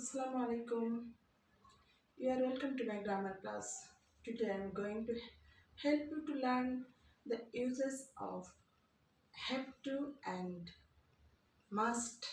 Assalamu alaikum. You are welcome to my grammar class. Today I am going to help you to learn the uses of have to and must.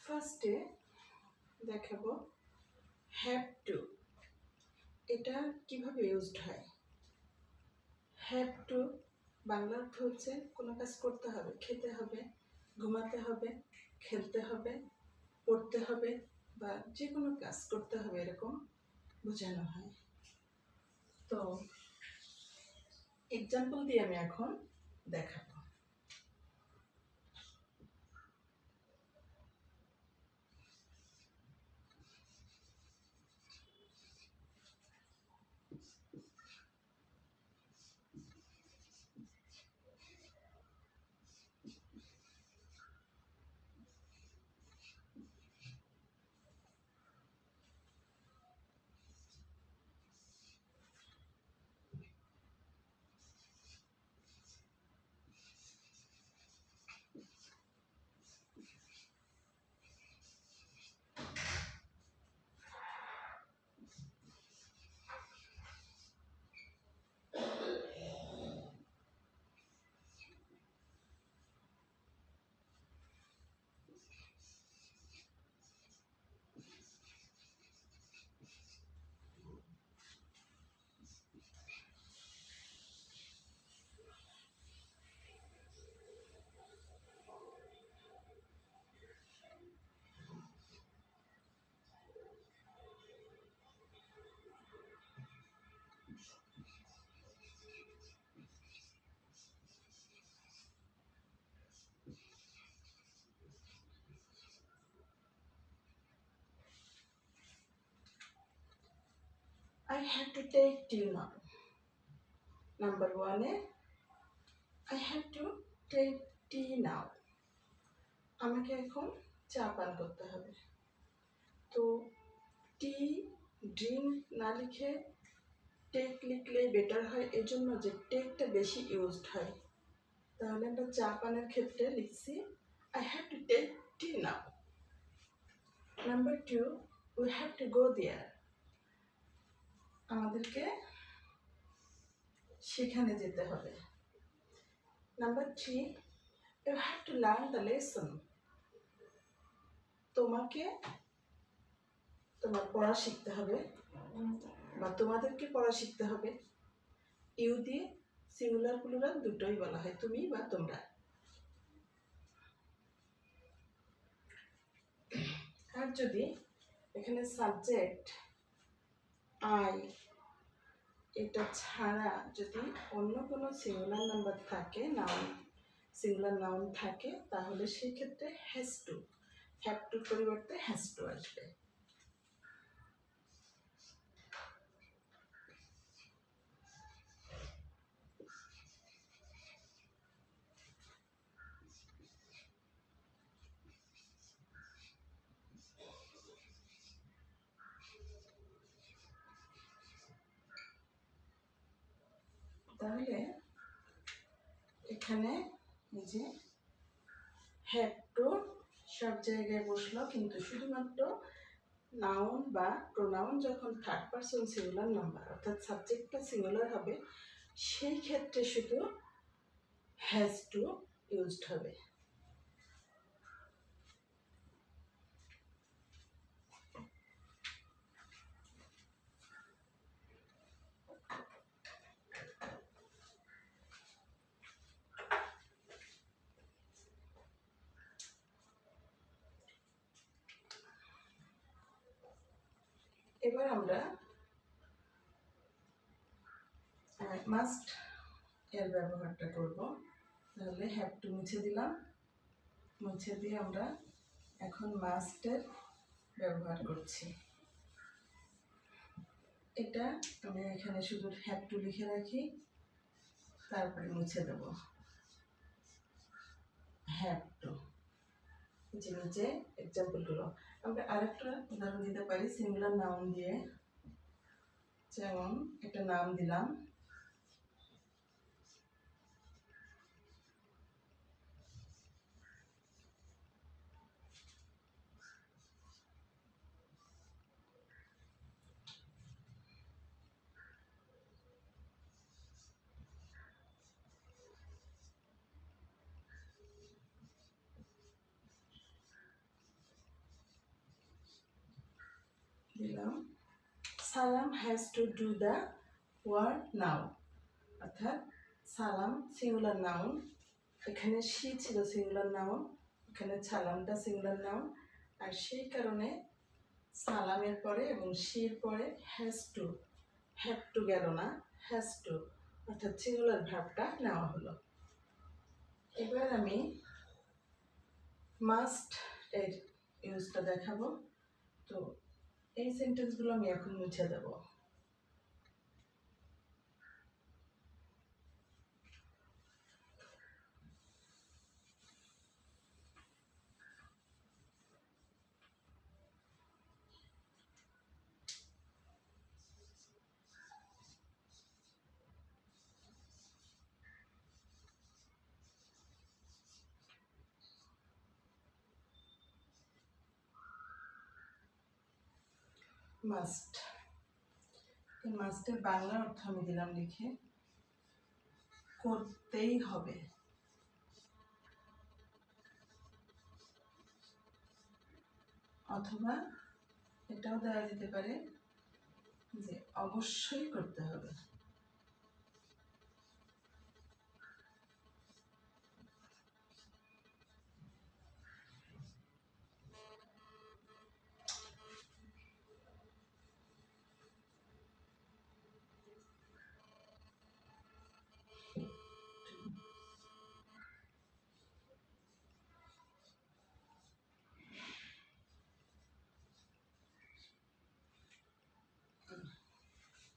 ফার্স্টে দেখাবো have to. এটা কিভাবে used হয়। Have to Bangla অর্থ হচ্ছে কোনো কাজ করতে হবে, খেতে হবে, ঘুমাতে হবে, খেলতে হবে, পড়তে হবে বা যে কোনো কাজ করতে হবে এরকম বোঝানো হয়। তো এক্সাম্পল দিয়ে আমি এখন দেখাবো। I have to take tea now. Number 1 I have to take tea now. আমাকে এখন চা পান করতে হবে। তো টি ড্রিঙ্ক না লিখে টেক লিখলে বেটার হয়, এজন্য যে টেকটা বেশি ইউজড হয়। তাহলে আমরা চা পানের ক্ষেত্রে লিখছি I have to take tea now. Number 2 we have to go there. আমাদেরকে সেখানে যেতে হবে। Number 3 you have to learn the lesson. তোমাকে তোমার পড়া শিখতে হবে বা তোমাদেরকে পড়া শিখতে হবে। ইউ দিয়ে সিঙ্গুলার প্লুরাল দুটোই বলা হয়, তুমি বা তোমরা। আর যদি এখানে সাবজেক্ট আই এটা ছাড়া যদি অন্য কোনো সিঙ্গুলার নাম্বার থাকে, নাউন সিঙ্গুলার নাউন থাকে, তাহলে সেই ক্ষেত্রে হ্যাজ টু, হ্যাভ টুর পরিবর্তে হ্যাজ টু আসবে। তাহলে এখানে এই যে হ্যাভ টু সব জায়গায় বসলো, কিন্তু শুধুমাত্র নাউন বা প্রোনাউন যখন থার্ড পারসন সিঙ্গুলার নাম্বার অর্থাৎ সাবজেক্টটা সিঙ্গুলার হবে, সেই ক্ষেত্রে শুধু হ্যাজ টু ইউজড হবে। এবার আমরা মাস্ট এর ব্যবহারটা করব। তাহলে হ্যাভ টু মুছে দিলাম, মুছে দিয়ে আমরা এখন মাস্টের ব্যবহার করছি। এটা আমি এখানে শুধু হ্যাভ টু লিখে রাখি, তারপরে মুছে দেব হ্যাভ টু। যে নিচে এক্সাম্পলগুলো আমরা আরেকটা উদাহরণ দিতে পারি সিঙ্গুলার নাউন দিয়ে। যেমন একটা নাম দিলাম, দিলাম সালাম has to do the work নাও। অর্থাৎ সালাম সিঙ্গুলার নাউন, এখানে শি ছিল সিঙ্গুলার নাউন, এখানে সালামটা সিঙ্গুলার নাউন, আর সেই কারণে সালামের পরে এবং শির পরে হ্যাভ টু গেল না, হ্যাজ টু অর্থাৎ সিঙ্গুলার ভার্বটা নেওয়া হলো। এবার আমি মাস্ট এর ইউজটা দেখাবো। তো এই সেন্টেন্সগুলো আমি এখন মুছে দেব। মাস্ট, এই মাস্টের বাংলা অর্থ আমি দিলাম লিখে করতেই হবে। অথবা এটাও দেওয়া যেতে পারে যে অবশ্যই করতে হবে।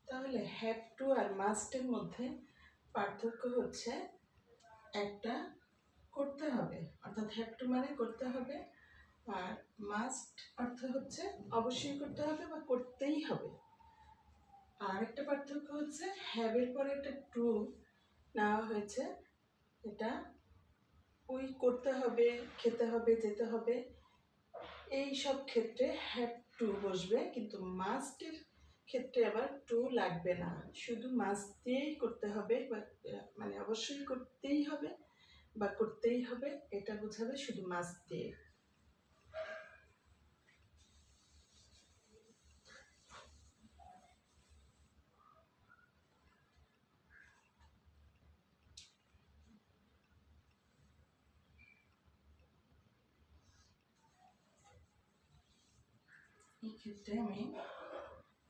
তাহলে হ্যাভ টু আর মাস্টের মধ্যে পার্থক্য হচ্ছে একটা করতে হবে, অর্থাৎ হ্যাভ টু মানে করতে হবে, আর মাস্ট অর্থ হচ্ছে অবশ্যই করতে হবে বা করতেই হবে। আর একটা পার্থক্য হচ্ছে হ্যাভের পরে একটা টু নেওয়া হয়েছে, এটা ওই করতে হবে, খেতে হবে, যেতে হবে, এই সব ক্ষেত্রে হ্যাভ টু বসবে, কিন্তু মাস্টের ক্ষেত্রে আবার টু লাগবে না, শুধু মাস্ট দিয়েই করতে হবে বা মানে অবশ্যই করতেই হবে বা করতেই হবে, এটা বোঝাবে শুধু মাস্ট দিয়ে। এই ক্ষেত্রে আমি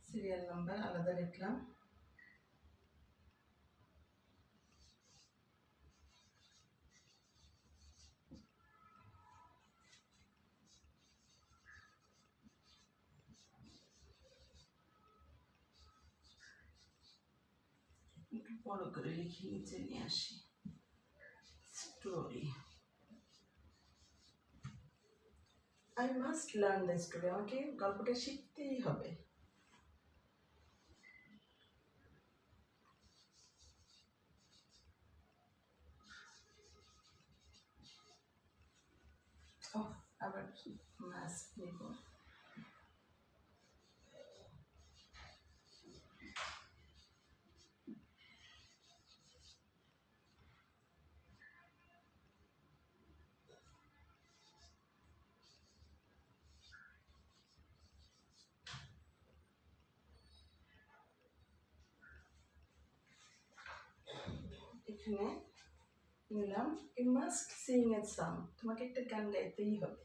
সিরিয়াল নাম্বার আলাদা লিখলাম। একটু বড় করে লিখে নিচে নিয়ে আসি story. I must learn the story, আমাকে গল্পটা শিখতেই হবে। মাস্ক নেব। এখানে নিলাম you must sing a song, তোমাকে একটা গান গাইতেই হবে।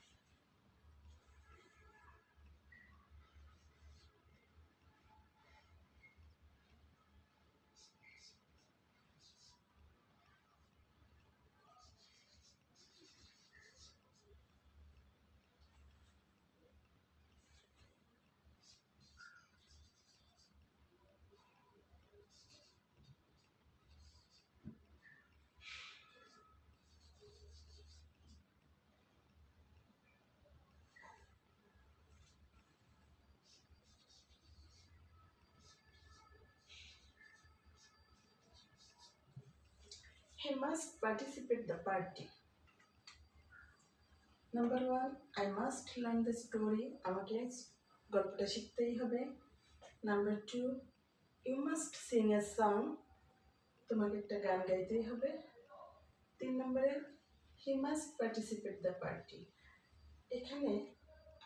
He must participate the party. Number 1, I must learn the story. আমাকে গল্পটা শিখতেই হবে। Number 2, you must sing a song. তোমাকে একটা গান গাইতেই হবে। 3 নম্বরে he must participate the party. এখানে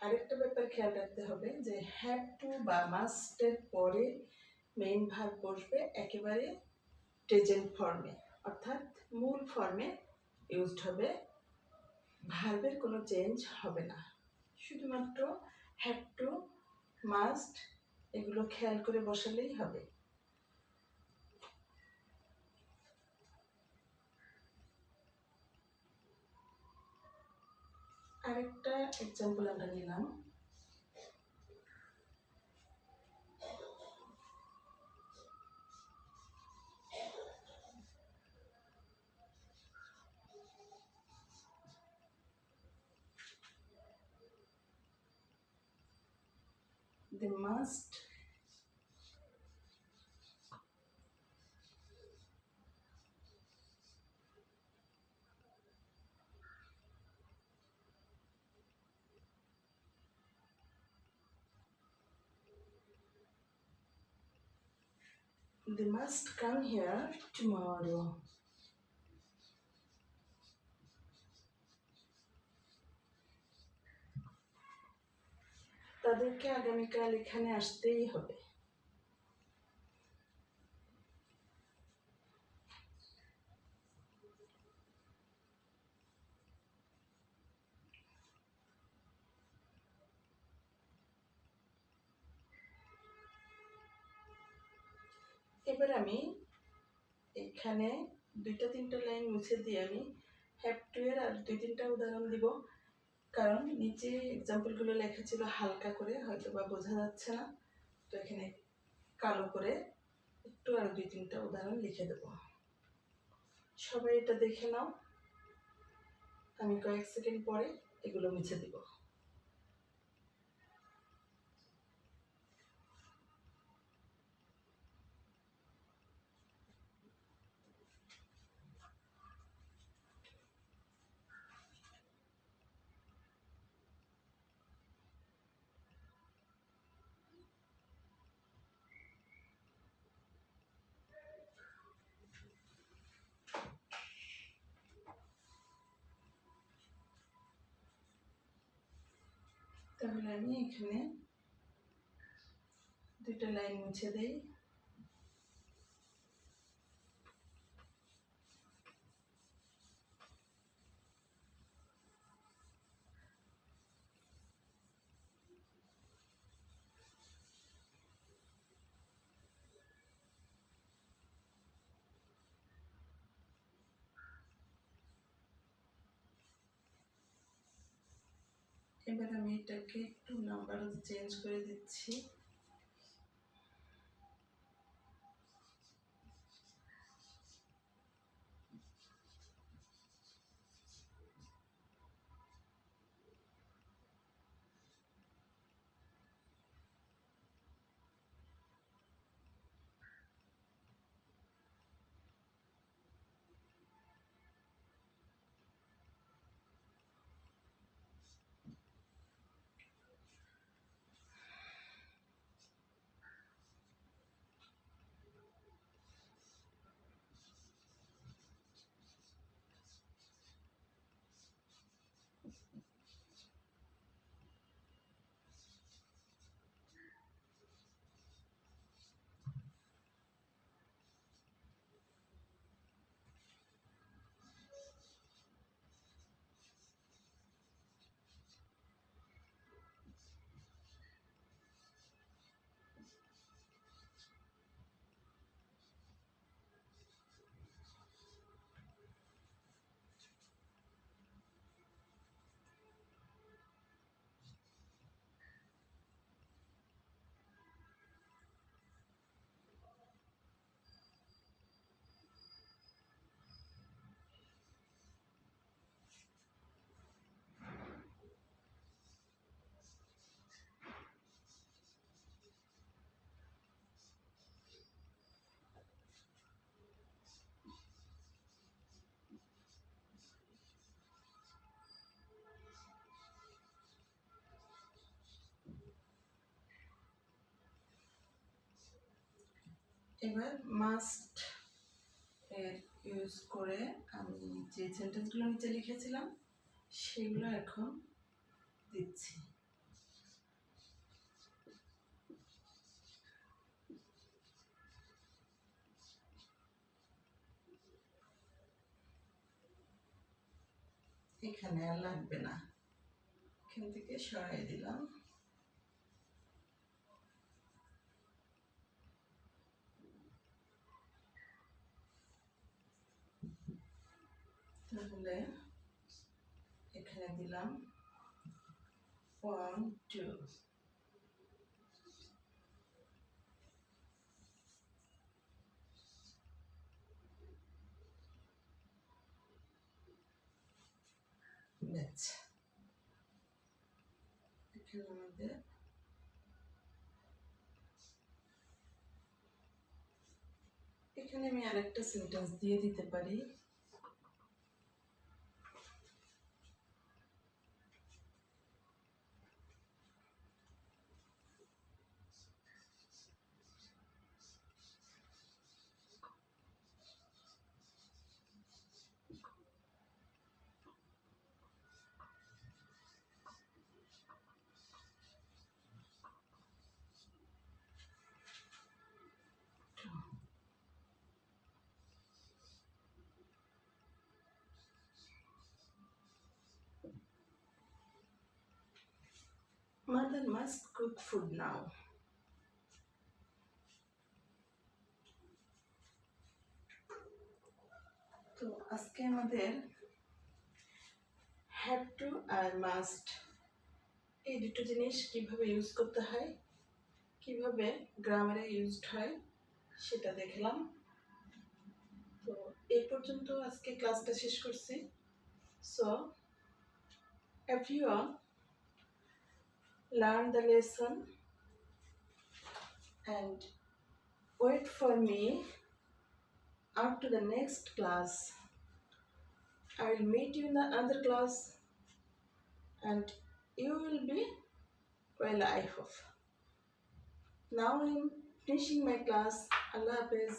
আরেকটা ব্যাপার খেয়াল রাখতে হবে যে হ্যাভ টু বা মাস্টের পরে মেইন ভার্ব বসবে একেবারে প্রেজেন্ট ফর্মে, অর্থাৎ মূল ফর্মে ইউজড হবে, ভার্বের কোনো চেঞ্জ হবে না, শুধুমাত্র হ্যাভ টু, মাস্ট এগুলো খেয়াল করে বসালেই হবে। আরেকটা এক্সাম্পল আমরা নিলাম। They must come here tomorrow. তাদেরকে আগামীকাল এখানে আসতেই হবে। এবার আমি এখানে 2-3টা লাইন মুছে দিয়ে আমি হ্যাভ টু এর আর 2-3টা উদাহরণ দিব, কারণ নিচে এক্সাম্পলগুলো লেখা ছিল হালকা করে, হয়তো বা বোঝা যাচ্ছে না, তো এখানে কালো করে একটু আর 2-3টা উদাহরণ লিখে দেব। সবাই এটা দেখে নাও, আমি কয়েক সেকেন্ড পরে এগুলো মুছে দিব। তাহলে আমি এখানে 2টা লাইন মুছে দেই। এবার আমি এটাকে একটু নাম্বার চেঞ্জ করে দিচ্ছি। এবার মাস্ট এর ইউজ করে আমি যে সেন্টেন্সগুলো নিচে লিখেছিলাম সেগুলো এখন দিচ্ছি। এখানে আর লাগবে না, এখান থেকে সরাই দিলাম। তাহলে এখানে দিলাম 1 2। আচ্ছা, এখানে আমাদের এখানে আমি আরেকটা সেন্টেন্স দিয়ে দিতে পারি। Mother must cook food now. তো আজকে আমাদের হ্যাভ টু আর মাস্ট এই দুটো জিনিস কিভাবে ইউজ করতে হয়, কিভাবে গ্রামারে ইউজড হয় সেটা দেখলাম। তো এই পর্যন্ত আজকে ক্লাসটা শেষ করছি। So everyone learn the lesson and wait for me up to the next class. I will meet you in the other class and you will be well, I hope. Now I'm finishing my class. Allah Hafiz.